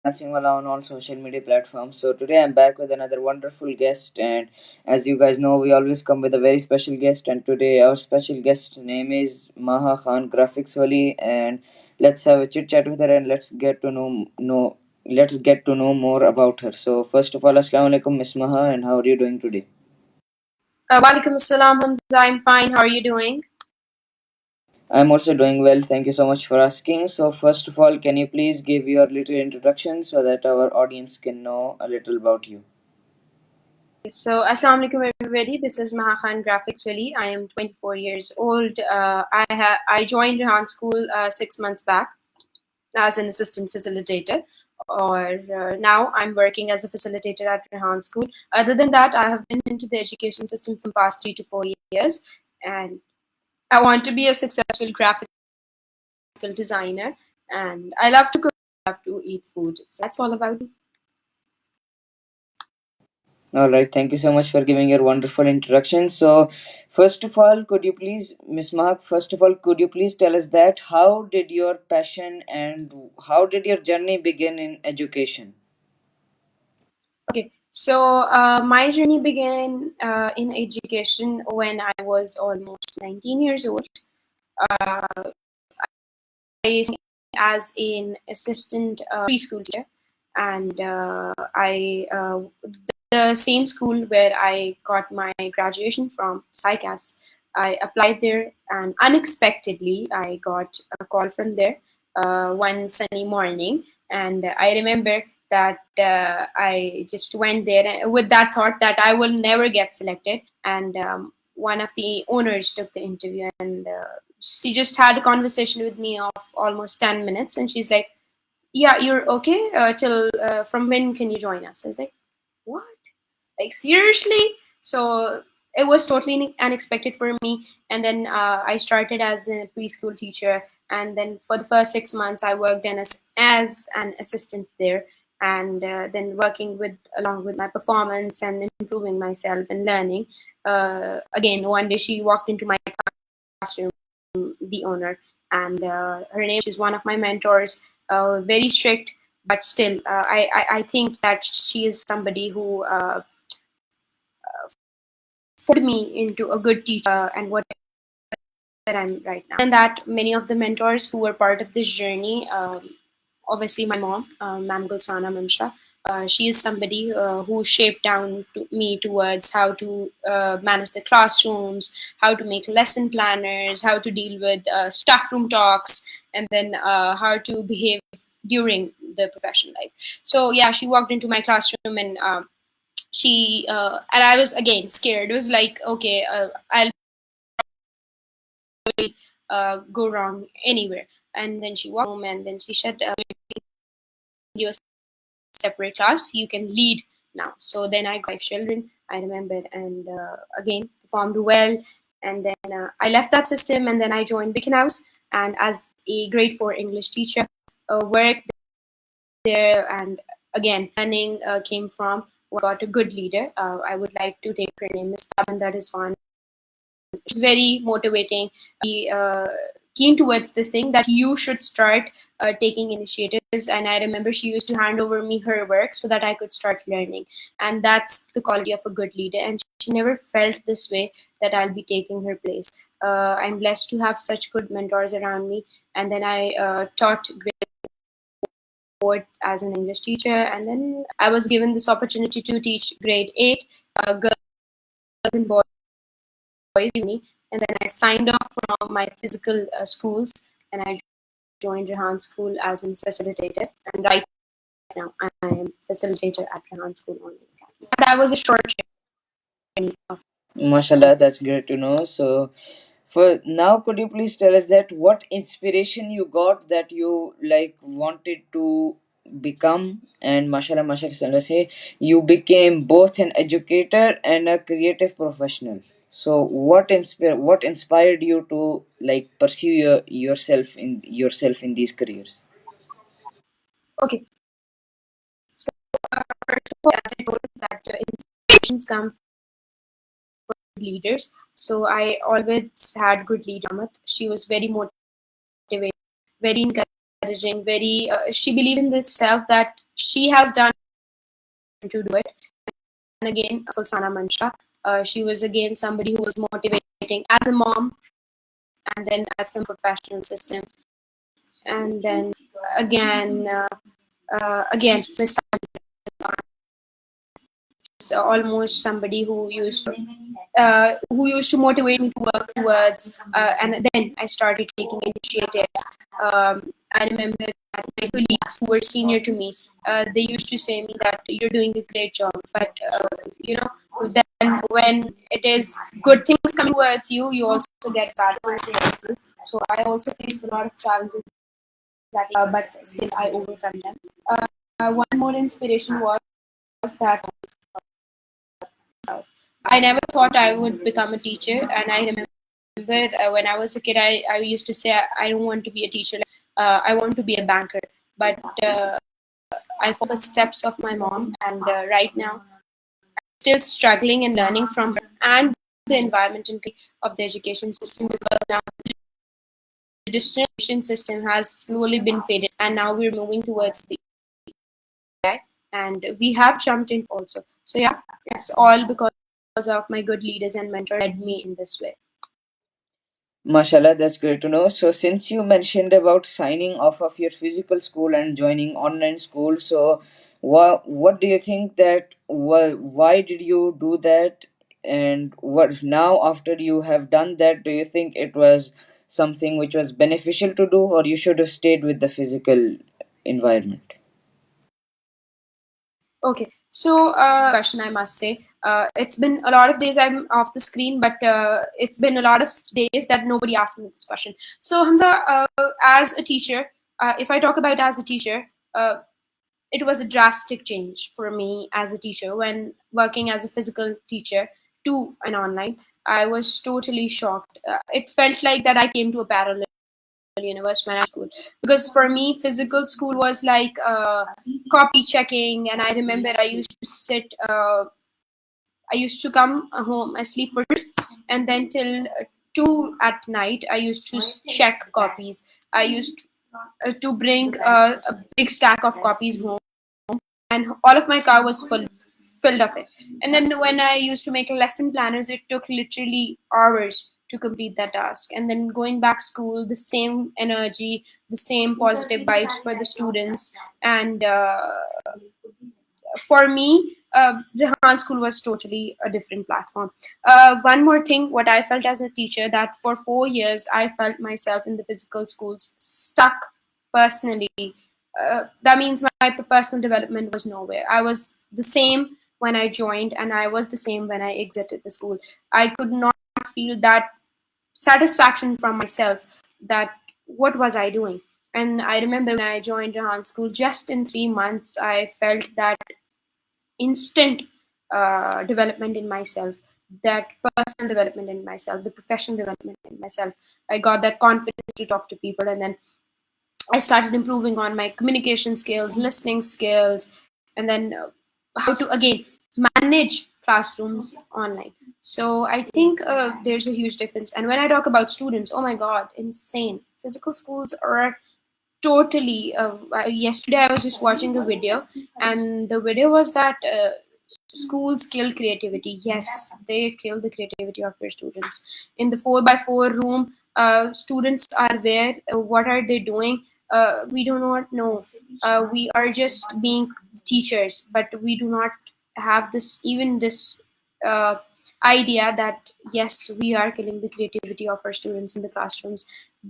FreelancingWala on all social media platforms. So today I'm back with another wonderful guest, and as you guys know, we always come with a very special guest. And today our special guest's name is Maha Khan GraphicsWali, and let's have a chit chat with her and let's get to know more about her. So first of all, Assalamu Alaikum, Miss Maha, and how are you doing today? Walaikum Assalam, Hamzah. I'm fine. How are you doing? I'm also doing well. Thank you so much for asking. So, first of all, can you please give your little introduction so that our audience can know a little about you? So, Assalamu Alaikum, everybody. This is Maha Khan GraphicsWali. I am 24 years old. I joined Rehan School 6 months back as an assistant facilitator. Or now I'm working as a facilitator at Rehan School. Other than that, I have been into the education system for the past 3 to 4 years, and I want to be a successful graphical designer. And I love to cook. I love to eat food. So that's all about it. All right, thank you so much for giving your wonderful introduction. So, first of all, could you please, Miss Mahak, first of all, could you please tell us that how did your passion and how did your journey begin in education? Okay, so my journey began in education when I was almost 19 years old. Uh, I as an assistant preschool teacher, and the same school where I got my graduation from, SCICAS. I applied there, and unexpectedly, I got a call from there one sunny morning, and I remember that I just went there with that thought that I will never get selected. And one of the owners took the interview, and she just had a conversation with me of almost 10 minutes, and she's like, yeah, you're okay till from when can you join us? I was like, what, like seriously? So it was totally unexpected for me. And then I started as a preschool teacher, and then for the first 6 months I worked as an assistant there, and then working with along with my performance and improving myself and learning. Again, one day she walked into my classroom, the owner, and her name is one of my mentors, very strict, but still I think that she is somebody who formed me into a good teacher and what I'm right now. And that many of the mentors who were part of this journey, obviously my mom, Ma'am Gulsana Mansha, she is somebody who shaped down to me towards how to manage the classrooms, how to make lesson planners, how to deal with staff room talks, and then how to behave during the professional life. So yeah, she walked into my classroom, and and I was again scared. It was like, okay, I'll go wrong anywhere. And then she walked home, and then she said, "You a separate class. You can lead now." So then I got 5 children, I remember, and again performed well. And then I left that system, and then I joined Beckenhaus, and as a grade 4 English teacher, worked there. And again, learning came from got a good leader. I would like to take her name, Miss Taban, that is one. It's very motivating. Be keen towards this thing that you should start taking initiatives. And I remember she used to hand over me her work so that I could start learning. And that's the quality of a good leader. And she never felt this way that I'll be taking her place. I'm blessed to have such good mentors around me. And then I taught grade as an English teacher. And then I was given this opportunity to teach grade 8 girls and boys uni, and then I signed off from my physical schools, and I joined Rehan School as a facilitator. And right now, I am facilitator at Rehan School Online Academy. That was a short journey of. Mashallah, that's great to know. So, for now, could you please tell us that what inspiration you got that you like wanted to become? And mashallah, say you became both an educator and a creative professional. So, what inspired you to like pursue yourself in these careers? Okay, so first of all, as I told that inspirations come from leaders. So I always had good leader. She was very motivated, very encouraging, very. She believed in itself that she has done to do it. And again, Sulsana Mansha, she was again somebody who was motivating as a mom and then as some professional system. And then again, Miss almost somebody who used to motivate me to work towards, and then I started taking initiatives. I remember that my colleagues who were senior to me, they used to say me that you're doing a great job, but then when it is good things coming towards you, you also get bad things towards you. So I also faced a lot of challenges that, but still I overcome them. One more inspiration was that I never thought I would become a teacher, and I remember when I was a kid, I used to say I don't want to be a teacher. I want to be a banker, but I followed the steps of my mom, and right now I'm still struggling and learning from her and the environment of the education system, because now the traditional education system has slowly been faded, and now we're moving towards the AI, and we have jumped in also. So yeah, it's all because of my good leaders and mentors led me in this way. Mashallah, that's great to know. So, since you mentioned about signing off of your physical school and joining online school, so what do you think that why did you do that? And what now after you have done that, do you think it was something which was beneficial to do, or you should have stayed with the physical environment? Okay, so question, I must say, it's been a lot of days I'm off the screen, but it's been a lot of days that nobody asked me this question. So Hamza, as a teacher, if I talk about as a teacher, it was a drastic change for me as a teacher when working as a physical teacher to an online. I was totally shocked. It felt like that I came to a parallel universe when I was school, because for me physical school was like copy checking, and I remember I used to sit I used to come home, I sleep for 2 hours, and then till 2 at night I used to check copies. I used to bring a big stack of copies home, and all of my car was filled of it. And then when I used to make lesson planners, it took literally hours to complete that task. And then going back school, the same energy, the same positive vibes for the students. And for me, Rehan School was totally a different platform. One more thing, what I felt as a teacher, that for 4 years I felt myself in the physical schools stuck personally. That means my personal development was nowhere. I was the same when I joined, and I was the same when I exited the school. I could not feel that satisfaction from myself, that what was I doing. And I remember when I joined Rehan School, just in 3 months, I felt that instant development in myself, that personal development in myself, the professional development in myself. I got that confidence to talk to people, and then I started improving on my communication skills, listening skills, and then how to again manage classrooms online. So I think there's a huge difference. And when I talk about students, oh my god, insane! Physical schools are totally. Yesterday I was just watching a video, and the video was that. Schools kill creativity. Yes, they kill the creativity of their students. In the 4x4 room, students are where, what are they doing? We do not know. We are just being teachers, but we do not have this uh, idea that yes, we are killing the creativity of our students in the classrooms.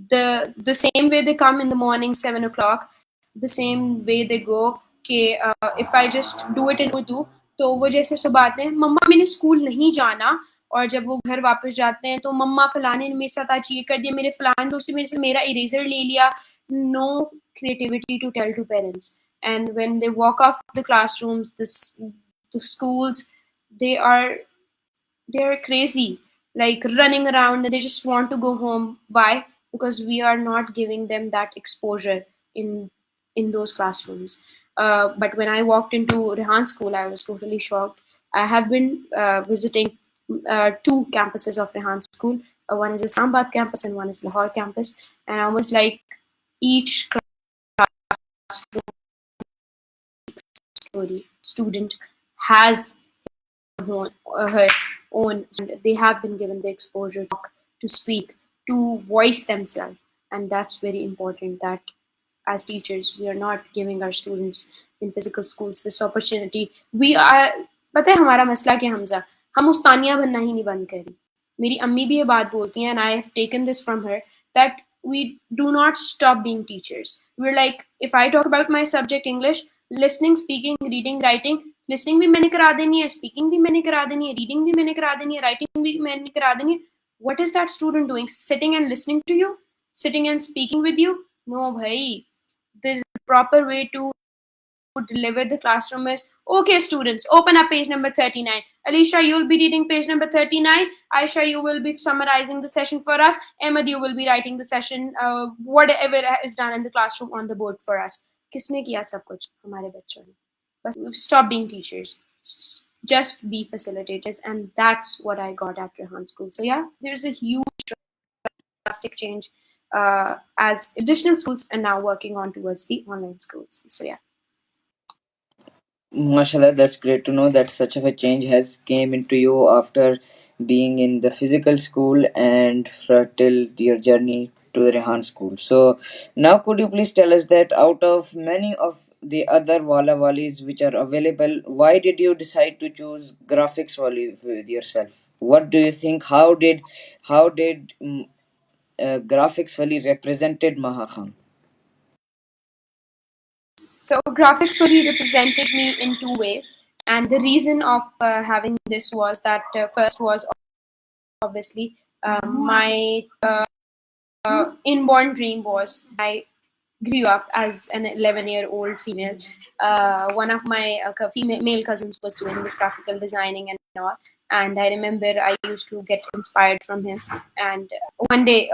The same way they come in the morning 7 o'clock, the same way they go. Okay, if I just do it in Urdu, तो वो जैसे सुबह आते हैं, मम्मा मैंने school नहीं जाना, और जब वो घर वापस जाते हैं तो मम्मा फलाने ने मेरे साथ आज ये कर दिया, मेरे फलाने दोस्त ने मेरे से मेरा इरेजर ले लिया. No creativity to tell to parents. And when they walk off the classrooms, the schools, they are they're crazy, like running around, and they just want to go home. Why? Because we are not giving them that exposure in those classrooms. But when I walked into Rehan School, I was totally shocked. I have been visiting two campuses of Rehan School. One is Islamabad campus and one is Lahore campus, and I was like, each classroom story. Student has her own, and they have been given the exposure to speak, to voice themselves, and that's very important. That as teachers, we are not giving our students in physical schools this opportunity. We are, पता है हमारा मसला क्या हमजा, हम उस्तानिया बनना ही नहीं बंद करी. मेरी अम्मी भी ये बात बोलती हैं, and I have taken this from her, that we do not stop being teachers. We're like, if I talk about my subject English, listening, speaking, reading, writing, listening भी मैंने करा देनी है, speaking भी मैंने करा देनी है, reading भी मैंने करा देनी है, writing भी मैंने करा देनी है. What is that student doing? Sitting and listening to you? Sitting and speaking with you? No, bhai. The proper way to deliver the classroom is, okay, students, open up page number 39. Alicia, you'll be reading page number 39. Aisha, you will be summarizing the session for us. Ahmed, you will be writing the session, whatever is done in the classroom on the board for us. किसने किया सब कुछ? हमारे बच्चों ने. बस stop being teachers. Just be facilitators, and that's what I got at Rehan School. So yeah, there's a huge drastic change as additional schools are now working on towards the online schools. So yeah. Mashallah, that's great to know that such of a change has came into you after being in the physical school and till your journey to the Rehan school. So now could you please tell us that out of many of the other Wala Walis which are available, why did you decide to choose Graphics Wali with yourself? What do you think? How did Graphics Wali represented Maha Khan? So graphics really represented me in two ways, and the reason of having this was that first was obviously my inborn dream was I grew up as an 11-year-old female. One of my female male cousins was doing this graphical designing and all, and I remember I used to get inspired from him. And one day,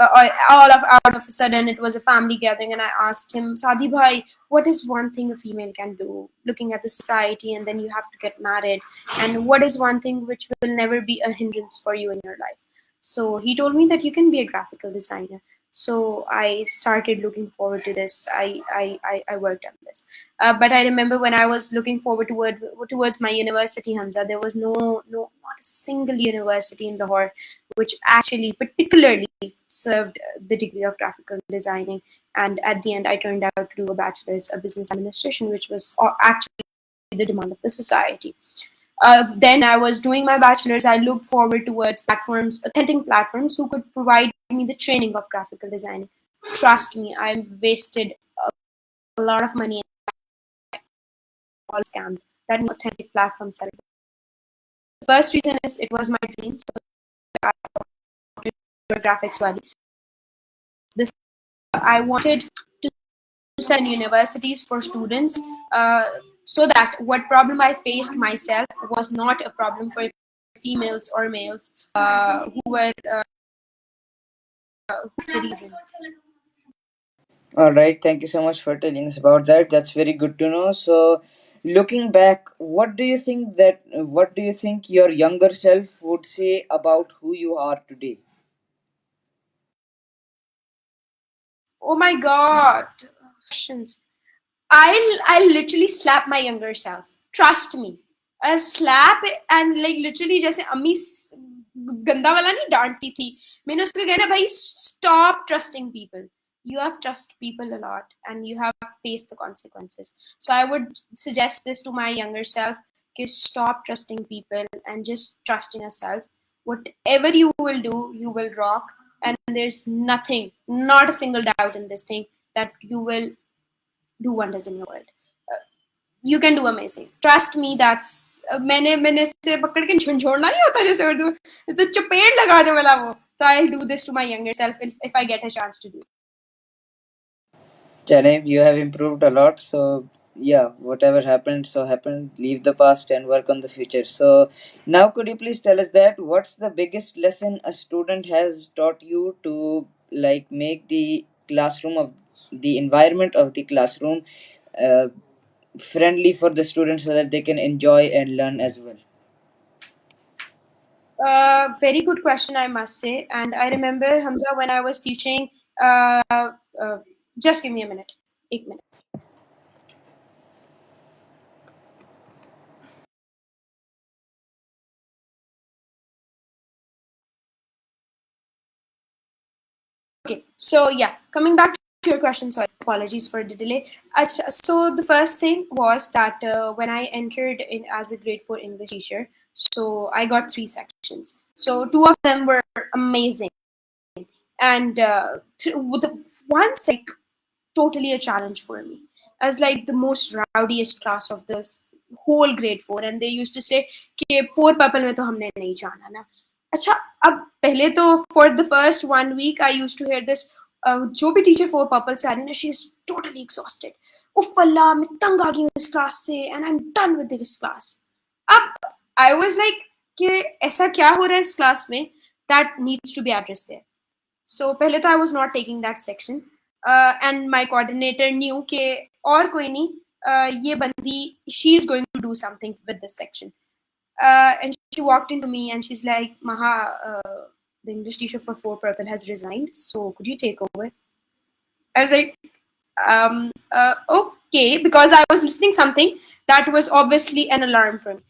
out of a sudden, it was a family gathering, and I asked him, Sadi bhai, what is one thing a female can do? Looking at the society, and then you have to get married, and what is one thing which will never be a hindrance for you in your life? So he told me that you can be a graphical designer. So I started looking forward to this. I worked on this. But I remember when I was looking forward towards my university, Hamza, there was not a single university in Lahore which actually particularly served the degree of graphical designing. And at the end, I turned out to do a bachelor's of business administration, which was actually the demand of the society. Then I was doing my bachelor's. I looked forward towards platforms, authentic platforms who could provide me the training of graphical design. Trust me, I've wasted a lot of money and all scammed. That authentic platforms. The first reason is it was my dream. So I wanted to GraphicsWali. This I wanted to send universities for students so that what problem I faced myself was not a problem for females or males who were the reason. All right, thank you so much for telling us about that. That's very good to know. So, looking back, what do you think your younger self would say about who you are today? Oh my god, questions. I literally slap my younger self. Trust me. A slap and like literally जैसे अम्मी गंदा वाला नहीं डांटती थी, मैंने उसको कहना भाई stop trusting people. You have trust people a lot and you have faced the consequences. So I would suggest this to my younger self: stop trusting people and just trust in yourself. Whatever you will do, you will rock. And there's nothing, not a single doubt in this thing, that you will do wonders in your world. Uh, you can do amazing. Trust me. That's मैंने से पकड़ के झंझोड़ना नहीं होता जैसे उर्दू तो चपेट लगाने वाला वो. So I'll do this to my younger self if I get a chance to do. Janeem, you have improved a lot. So, yeah, whatever happened, so happened. Leave the past and work on the future. So, now could you please tell us that what's the biggest lesson a student has taught you to like make the classroom of the environment of the classroom uh, friendly for the students so that they can enjoy and learn as well? Very good question, I must say. And I remember, Hamza, when I was teaching, uh, just give me a minute. 1 minute. Okay, so yeah, coming back to your question, so apologies for the delay. So the first thing was that when I entered in as a grade 4 English teacher, so I got 3 sections. So 2 of them were amazing, and the one like totally a challenge for me. As like the most rowdiest class of this whole grade 4, and they used to say कि 4 purple में तो हमने नहीं जाना ना. अच्छा, अब पहले तो for the first 1 week I used to hear this, जो भी टीचर 4 purple से आ रही है ना, she is totally exhausted. उफ अल्लाह, मैं तंग आ गई हूँ इस क्लास से, and I'm done with this class. अब I was like कि ऐसा क्या हो रहा है इस क्लास में that needs to be addressed there. So पहले तो I was not taking that section, and my coordinator knew कि और कोई नहीं, ये बंदी, she is going to do something with this section. And she walked into me and she's like, Maha, the English teacher for 4 purple has resigned, so could you take over? I was like, okay, because I was listening something that was obviously an alarm for me.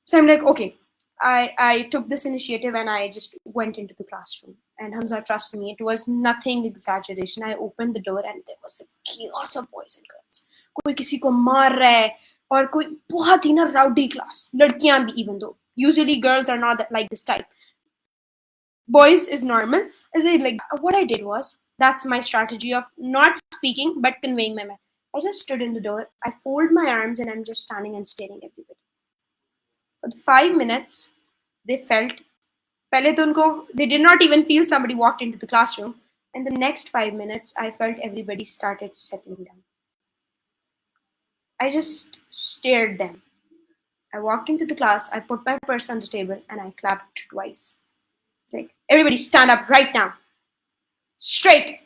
So I'm like, okay. I took this initiative and I just went into the classroom. And Hamza, trust me, it was nothing exaggeration. I opened the door and there was a chaos of boys and girls. कोई किसी को मार रहा है और कोई बहुत ही ना rowdy class. लड़कियां भी, even though usually girls are not like this type. Boys is normal. Is it like what I did was, that's my strategy of not speaking but conveying my message. I just stood in the door. I fold my arms and I'm just standing and staring at everybody. For 5 minutes, they felt. पहले तो उनको, they did not even feel somebody walked into the classroom. And the next 5 minutes, I felt everybody started settling down. I just stared them. I walked into the class, I put my purse on the table, and I clapped twice. It's like, everybody stand up right now. Straight.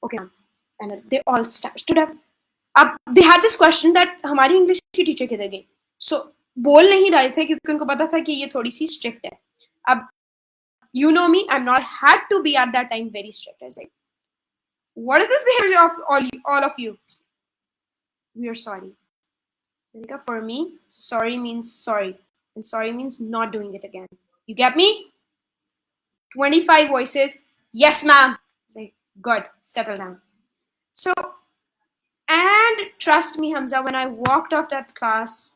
Okay. And they all stood up. They had this question that हमारी English की teacher किधर गई? So बोल नहीं रहे थे क्योंकि उनको पता था कि ये थोड़ी सी strict है. अब you know me, I'm not, had to be at that time very strict. I was like, what is this behavior of all of you? We are sorry. For me, sorry means sorry. And sorry means not doing it again. You get me? 25 voices. Yes, ma'am. Say, good, settle down. So, and trust me, Hamza, when I walked off that class,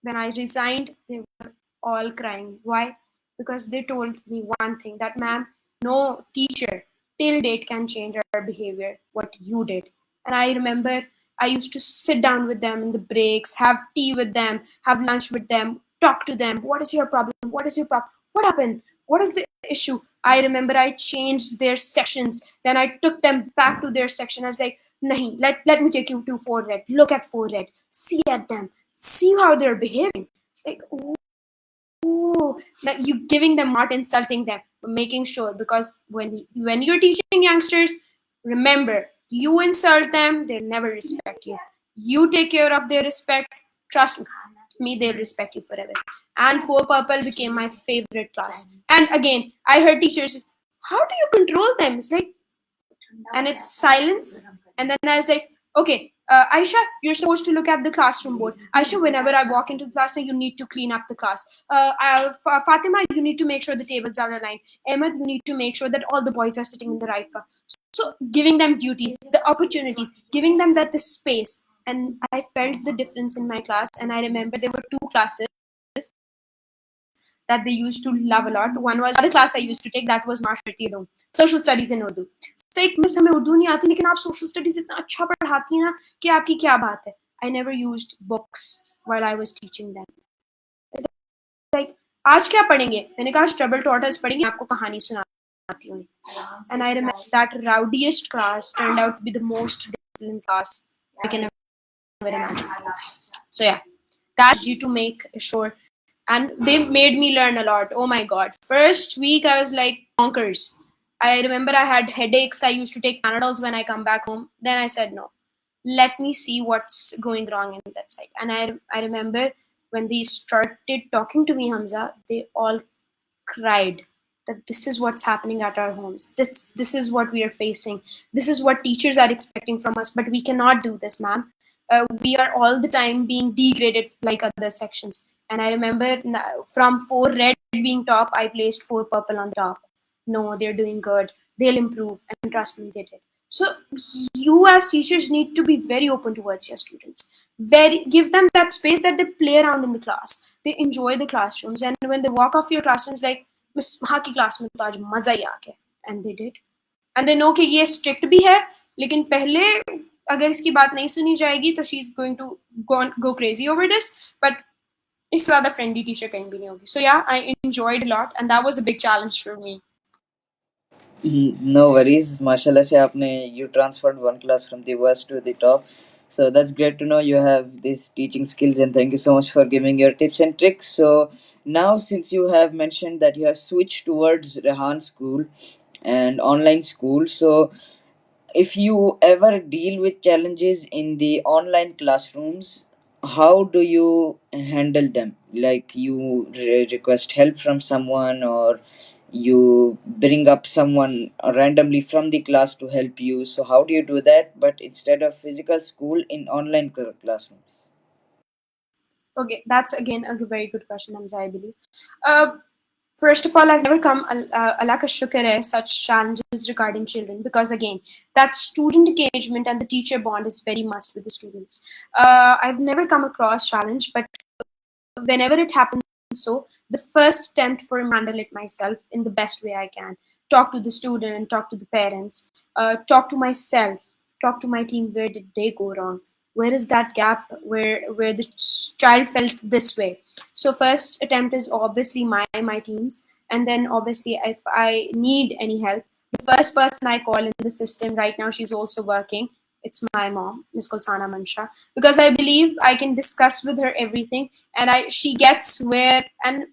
when I resigned, they were all crying. Why? Because they told me one thing, that ma'am, no teacher till date can change our behavior, what you did. And I remember I used to sit down with them in the breaks, have tea with them, have lunch with them, talk to them. What is your problem? What is your problem? What happened? What is the issue? I remember I changed their sections. Then I took them back to their section. I was like, nahi, let me take you to 4 red. Look at 4 red. See at them. See how they're behaving. It's like, oh, like you giving them, not insulting them, but making sure, because when you're teaching youngsters, remember, you insult them, they'll never respect you. You take care of their respect, trust me, they'll respect you forever. And 4 purple became my favorite class. And again, I heard teachers, how do you control them? It's like, and it's silence. And then I was like, okay, Aisha, you're supposed to look at the classroom board. Aisha, whenever I walk into the class, you need to clean up the class. Fatima, you need to make sure the tables are aligned. Ahmed, you need to make sure that all the boys are sitting in the right path. So giving them duties, the opportunities, giving them the space. And I felt the difference in my class. And I remember there were 2 classes that they used to love a lot. One was other class I used to take, that was social studies in Urdu. So एक miss हमें उर्दू नहीं आती लेकिन आप social studies इतना अच्छा पढ़ाती हैं ना कि आपकी क्या बात है. I never used books while I was teaching them. It's like आज क्या पढ़ेंगे? मैंने कहा Trouble Tortoise पढ़ेंगे, आपको कहानी सुनाती हूँ. And I remember that rowdiest class turned out to be the most disciplined class I can ever imagine. So yeah, that's you to make sure. And they made me learn a lot. Oh my god, first week I was like bonkers. I remember I had headaches. I used to take Panadols when I come back home. Then I said no, let me see what's going wrong in that side. And I remember when they started talking to me, Hamza, they all cried that this is what's happening at our homes. This is what we are facing. This is what teachers are expecting from us, but we cannot do this, ma'am. We are all the time being degraded like other sections. And I remember from 4 red being top, I placed 4 purple on top. no, they're doing good, they'll improve, and trust me, they did. So you as teachers need to be very open towards your students. Very give them that space that they play around in the class. They enjoy the classrooms, and when they walk off your classrooms, like Miss Maha की class में तो आज मजा ही आ गया, and they did. And they know कि ये strict भी है, लेकिन पहले अगर इसकी बात नहीं सुनी जाएगी तो she's going to go crazy over this. But इससे ज़्यादा friendly teacher कहीं भी नहीं होगी. So yeah, I enjoyed a lot, and that was a big challenge for me. No worries, mashallah se aapne you transferred one class from the worst to the top. So that's great to know you have these teaching skills, and thank you so much for giving your tips and tricks. So now, since you have mentioned that you have switched towards Rehan School and online school, so if you ever deal with challenges in the online classrooms, how do you handle them? Like you request help from someone, or you bring up someone randomly from the class to help you. So how do you do that, but instead of physical school, in online classrooms? Okay, that's again a very good question, Hamza, I believe. Uh, First of all, I've never come, Allah ka shukr hai, such challenges regarding children, because again, that student engagement and the teacher bond is very must with the students. I've never come across challenge, but whenever it happens, so the first attempt for handle it myself in the best way I can. Talk to the student, talk to the parents, talk to myself, talk to my team. Where did they go wrong? Where is that gap where the child felt this way? So first attempt is obviously my team's, and then obviously if I need any help, the first person I call in the system right now, she's also working. It's my mom, Miss Kulsana Mansha, because I believe I can discuss with her everything, and she gets where. And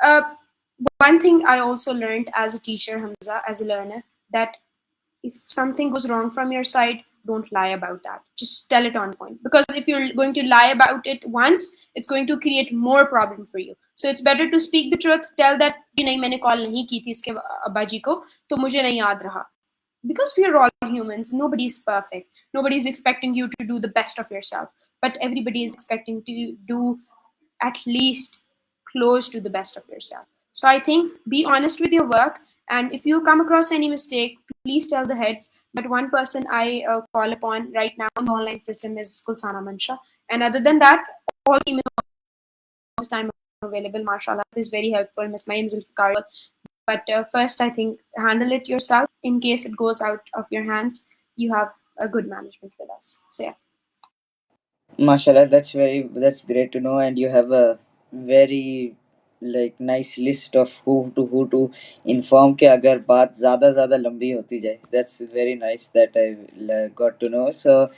uh, one thing I also learned as a teacher, Hamza, as a learner, that if something goes wrong from your side, don't lie about that. Just tell it on point. Because if you're going to lie about it once, it's going to create more problem for you. So it's better to speak the truth. Tell that कि नहीं मैंने call नहीं की थी इसके अब्बा जी को तो मुझे नहीं याद रहा. Because we are all humans, nobody is perfect. Nobody is expecting you to do the best of yourself, but everybody is expecting to do at least close to the best of yourself. So I think be honest with your work, and if you come across any mistake, please tell the heads. But one person I call upon right now in the online system is Kulsana Mansha, and other than that, all team is all the time available. Mashallah, is very helpful. Miss Mayim Zulfikar. But first, I think handle it yourself. In case it goes out of your hands, you have a good management with us. So yeah. Mashallah, that's great to know, and you have a very like nice list of who to inform के अगर बात ज़्यादा लंबी होती जाए. That's very nice that I got to know. So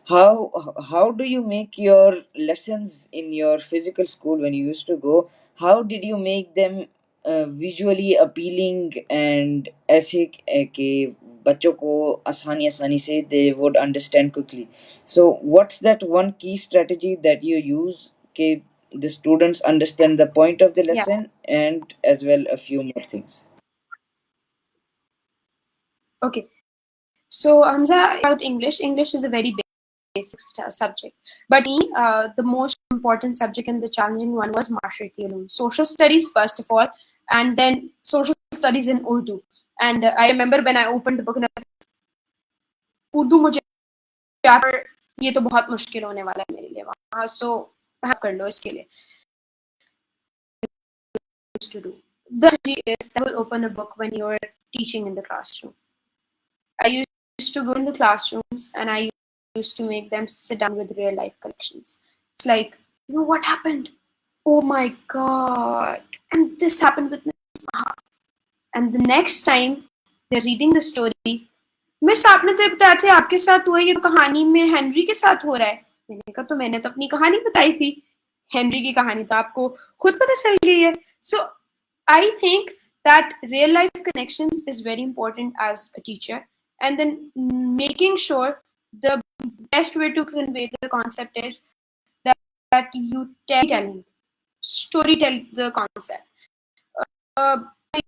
how do you make your lessons in your physical school when you used to go? How did you make them visually appealing and ऐसे कि बच्चों को आसानी आसानी से they would understand quickly? So what's that one key strategy that you use okay, the students understand the point of the Yeah. lesson and as well a few more things? Okay. So Hamza, about English. English is a very basic subject, but the most important subject and the challenging one was Mashriqi Ulum. Social studies first of all, and then social studies in Urdu. And I remember when I opened the book and I was like, Urdu मुझे ये तो बहुत मुश्किल होने वाला है मेरे लिए वहाँ. So कर लो इसके लिए. To do. The strategy is that will open a book when you're teaching in the classroom. I used to go in the classrooms and I used to make them sit down with real life collections. It's like, you know what happened? Oh my god. And this happened with Miss Maha. And the next time they're reading the story, miss आपने तो ये बताया था आपके साथ हुआ, ये कहानी में हेनरी के साथ हो रहा है. मैंने कहा तो मैंने तो अपनी कहानी बताई थी, हेनरी की कहानी तो आपको खुद पता चल गई है. So I think that real life connections is very important as a teacher, and then making sure the best way to convey the concept is that you telling story tell the concept.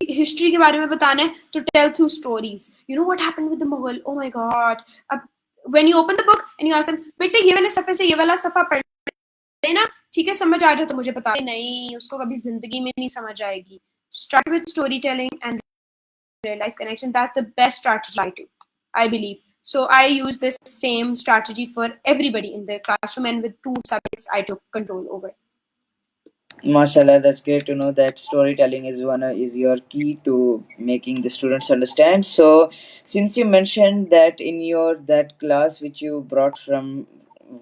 History के बारे में बताना है तो tell through stories. You know what happened with the Mughal? Oh my god. When you open the book and you ask them, बेटे ये वाले सफ़े से ये वाला सफ़ा पढ़ लेना, ठीक है समझ आ जाए तो मुझे बता. नहीं, उसको कभी जिंदगी में नहीं समझ आएगी. Start with storytelling and real life connection, that's the best strategy I believe. So I use this same strategy for everybody in the classroom, and with 2 subjects I took control over. Mashallah, that's great to know that storytelling is your key to making the students understand. So, since you mentioned that in your that class which you brought from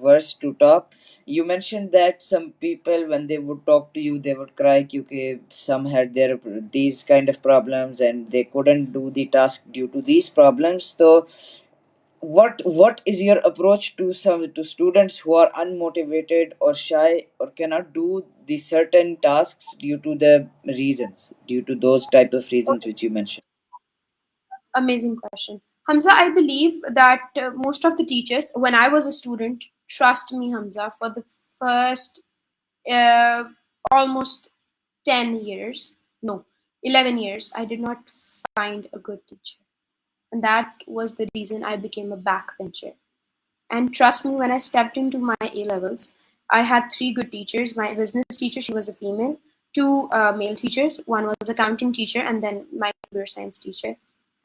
verse to top, you mentioned that some people when they would talk to you, they would cry. Because some had their these kind of problems and they couldn't do the task due to these problems. So, what is your approach to some to students who are unmotivated or shy or cannot do the certain tasks due to the reasons, due to those type of reasons which you mentioned? Amazing question. Hamza, I believe that most of the teachers, when I was a student, trust me, Hamza, for the first uh, almost 10 years, no, 11 years, I did not find a good teacher. And that was the reason I became a backbencher. And trust me, when I stepped into my A levels, I had 3 good teachers. My business teacher, she was a female, 2 male teachers. One was accounting teacher, and then my computer science teacher.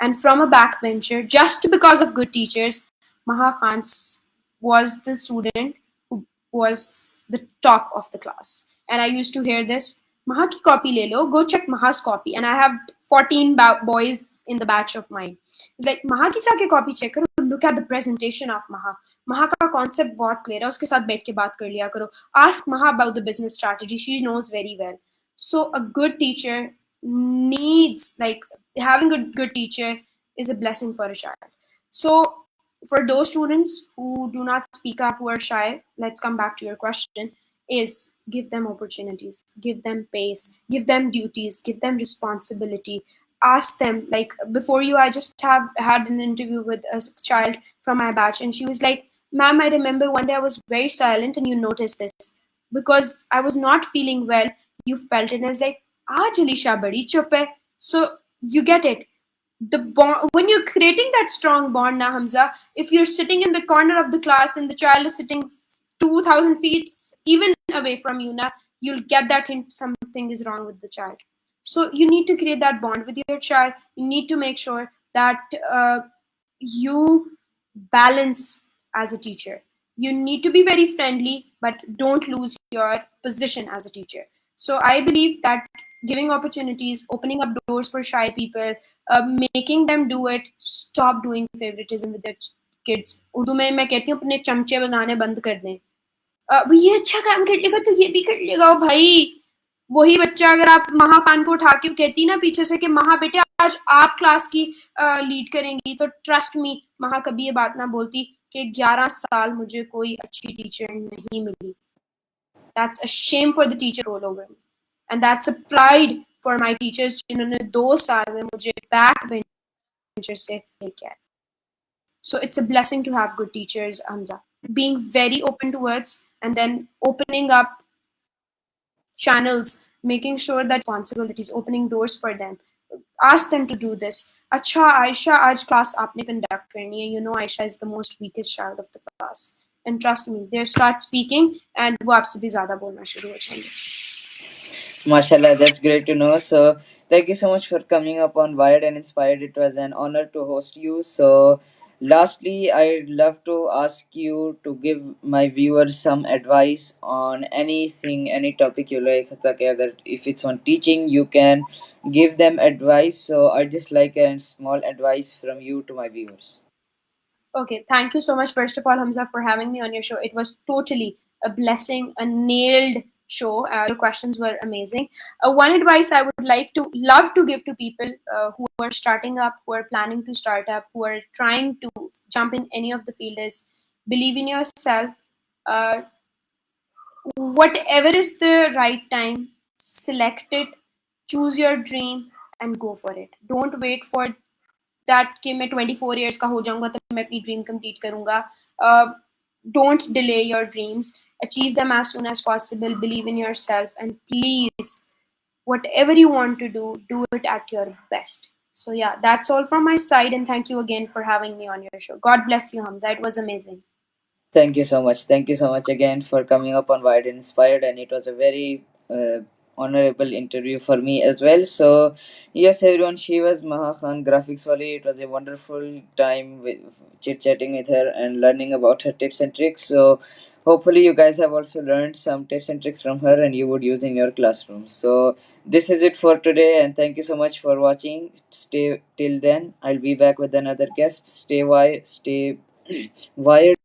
And from a backbencher, just because of good teachers, Maha Khan was the student who was the top of the class. And I used to hear this, Maha ki copy le lo, go check Maha's copy. And I have 14 boys in the batch of mine. It's like, Maha ki jaake copy check karo, look at the presentation of Maha. Maha का concept बहुत clear है, उसके साथ बैठ के बात कर लिया करो. Ask Maha about the business strategy. She knows very well. So a good teacher needs, like, having a good teacher is a blessing for a child. So for those students who do not speak up, who are shy, let's come back to your question, is give them opportunities, give them pace, give them duties, give them responsibility. Ask them, like, before you, I just have had an interview with a child from my batch, and she was like, ma'am, I remember one day I was very silent and you noticed this because I was not feeling well. You felt it. And I was like, aaj Alisha badi chup hai. So you get it. The bond, when you're creating that strong bond now, Hamza, if you're sitting in the corner of the class and the child is sitting 2,000 feet even away from you now, you'll get that hint something is wrong with the child. So you need to create that bond with your child. You need to make sure that you balance as a teacher. You need to be very friendly, but don't lose your position as a teacher. So I believe that giving opportunities, opening up doors for shy people, making them do it, stop doing favoritism with their kids. Urdu में मैं कहती हूँ अपने चमचे बनाने बंद कर दें. ये अच्छा काम कर लेगा तो ये भी कर लेगा भाई. वही बच्चा अगर आप महा खान को उठा के कहती ना पीछे से कि महा बेटे आज आप क्लास की लीड करेंगी, तो ट्रस्ट मी महा कभी ये बात ना बोलती कि 11 साल मुझे कोई अच्छी टीचर नहीं मिली. That's a shame for the teacher all over me. And that's a pride for my teachers जिन्होंने 2 साल में मुझे बैक बेंचर से लेके आए. So it's a blessing to have good teachers, Hamza. Being very open to words and then opening up channels, making sure that responsibilities, opening doors for them. Ask them to do this. अच्छा आयशा आज class आपने conduct करनी है. You know Aisha is the most weakest child of the class. And trust me, they start speaking and वो आपसे भी ज़्यादा बोलना शुरू हो जाएंगे. Mashallah, that's great to know. So, thank you so much for coming up on Wired and Inspired. It was an honor to host you. So, lastly, I'd love to ask you to give my viewers some advice on anything, any topic you like. If it's on teaching, you can give them advice. So, I'd just like a small advice from you to my viewers. Okay, thank you so much, first of all, Hamza, for having me on your show. It was totally a blessing, a nailed show. Your questions were amazing. One advice I would love to give to people who are starting up, who are planning to start up, who are trying to jump in any of the field is believe in yourself. Uh, Whatever is the right time, select it, choose your dream, and go for it. Don't wait for that कि मैं 24 years का हो जाऊंगा तो मैं अपनी dream complete करूंगा. Don't delay your dreams. Achieve them as soon as possible. Believe in yourself, and please, whatever you want to do it at your best. So yeah, that's all from my side, and thank you again for having me on your show. God bless you, Hamza. It was amazing. Thank you so much. Thank you so much again for coming up on Wired and Inspired. And it was a very honorable interview for me as well. So yes, everyone, she was Maha Khan GraphicsWali. It was a wonderful time with chit chatting with her and learning about her tips and tricks. So hopefully you guys have also learned some tips and tricks from her and you would use in your classroom. So this is it for today, and thank you so much for watching. Stay till then. I'll be back with another guest. Stay wired